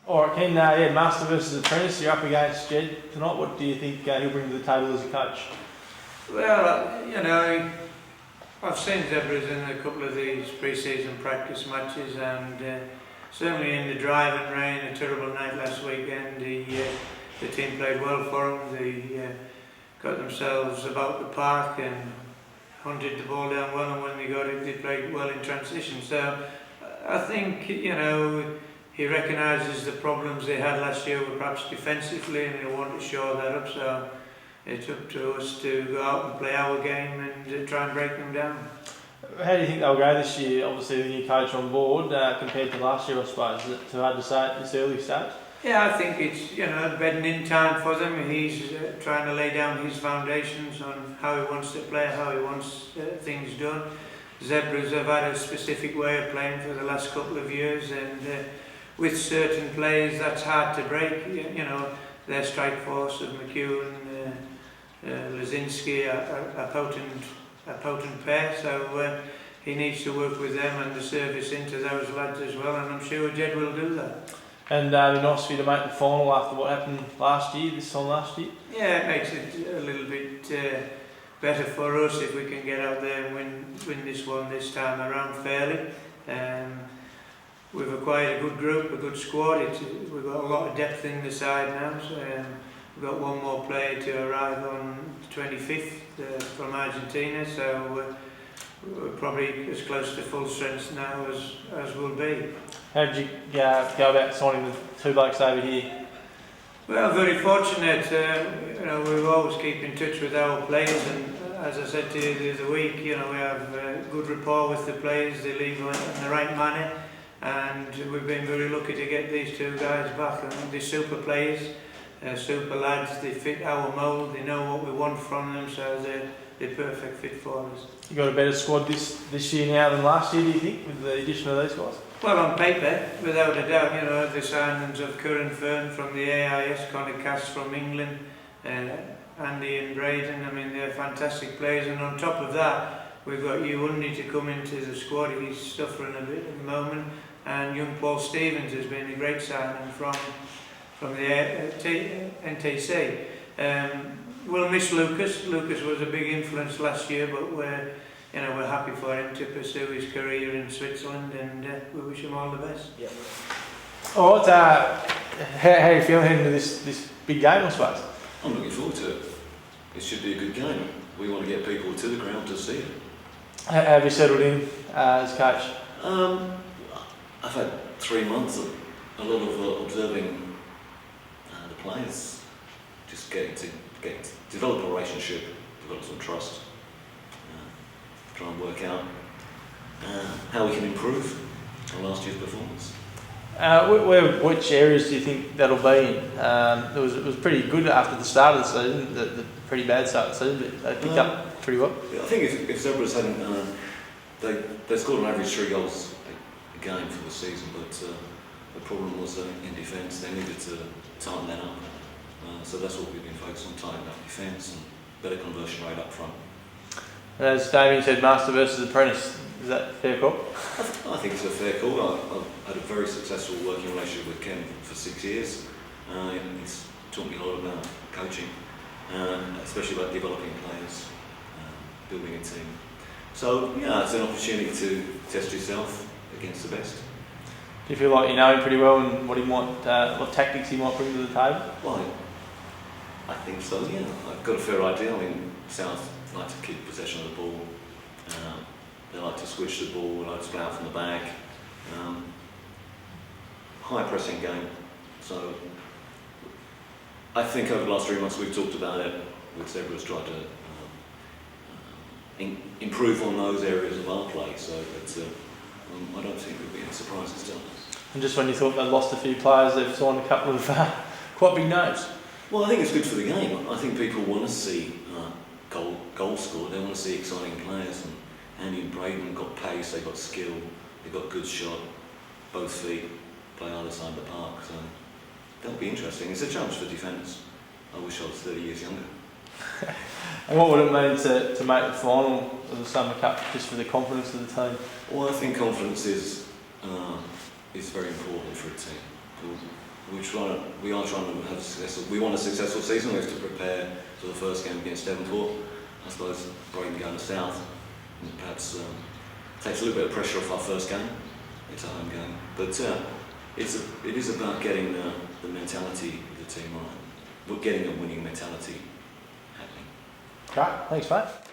Alright, Ken, Master versus Apprentice, you're up against Jed tonight. What do you think he'll bring to the table as a coach? Well, I've seen Zebras in a couple of these pre-season practice matches, and certainly in the driving rain, a terrible night last weekend, the team played well for them. They got themselves about the park and hunted the ball down well, and when they got it, they played well in transition. So I think, he recognises the problems they had last year were perhaps defensively, and he'll want to shore that up. So it's up to us to go out and play our game and try and break them down. How do you think they'll go this year? Obviously, the new coach on board compared to last year, I suppose. Is it too hard to say at this early stage? Yeah, I think it's bedding in time for them. He's trying to lay down his foundations on how he wants to play, how he wants things done. Zebras have had a specific way of playing for the last couple of years, and with certain players that's hard to break. Their strike force of McEwen, Lazinski, a potent pair. So he needs to work with them and the service into those lads as well, and I'm sure Jed will do that. And it'd be nice for you to make the final after what happened this time last year? Yeah, it makes it a little bit better for us if we can get out there and win this one this time around fairly. We've acquired a good group, a good squad. We've got a lot of depth in the side now. So we've got one more player to arrive on the 25th from Argentina. So we're probably as close to full strength now as we'll be. How did you go about signing the two blokes over here? Well, very fortunate. We always keep in touch with our players, and as I said to you the other week, we have good rapport with the players. They leave in the right manner, and we've been very lucky to get these two guys back. And they're super players, super lads. They fit our mould. They know what we want from them, so they're perfect fit for us. You got a better squad this year now than last year, do you think, with the addition of these guys? Well, on paper, without a doubt, the signings of Curran Fern from the AIS, Conor Cass from England, Andy and Braden, they're fantastic players, and on top of that, we've got Hugh Undy to come into the squad. He's suffering a bit at the moment, and young Paul Stevens has been a great signing from the NTC. We'll miss Lucas. Lucas was a big influence last year, but we're happy for him to pursue his career in Switzerland, and we wish him all the best. Yeah. All right, how are you feeling heading into this big game, I suppose? I'm looking forward to it. It should be a good game. We want to get people to the ground to see it. How have you settled in as coach? I've had 3 months of a lot of observing the players, just getting to develop a relationship, develop some trust. Try and work out how we can improve on last year's performance. Which areas do you think that'll be in? It was pretty good after the start of the season, the pretty bad start of the season, but they picked up pretty well. Yeah, I think if Zebras hadn't, they scored on average 3 goals a game for the season, but the problem was in defence. They needed to tighten that up. So that's what we've been focused on, tightening up defence and better conversion rate up front. As Damien said, Master versus Apprentice. Is that a fair call? I think it's a fair call. I've had a very successful working relationship with Ken for 6 years. He's taught me a lot about coaching, especially about developing players, building a team. So yeah, it's an opportunity to test yourself against the best. Do you feel like you know him pretty well and what tactics he might bring to the table? Well, I think so. Yeah, I've got a fair idea. South like to keep possession of the ball. They like to switch the ball. They like to play out from the back. High pressing game. So I think over the last 3 months we've talked about it. With Zebras tried to improve on those areas of our play. So that I don't think there'll be any surprises still. And just when you thought they lost a few players, they've signed a couple of quite big names. Well, I think it's good for the game. I think people want to see goal scored. They want to see exciting players. And Andy and Braden got pace, they got skill, they got good shot, both feet, play either side of the park. So that'll be interesting. It's a challenge for defenders. I wish I was 30 years younger. And what would it mean to make the final of the Summer Cup, just for the confidence of the team? Well, I think confidence is very important for a team. we are trying to have a successful. We want a successful season. We have to prepare for the first game against Devonport. I suppose Brighton going to South, and perhaps takes a little bit of pressure off our first game. It's a home game, but it is about getting the mentality of the team right. We're getting a winning mentality happening. Great, thanks, mate.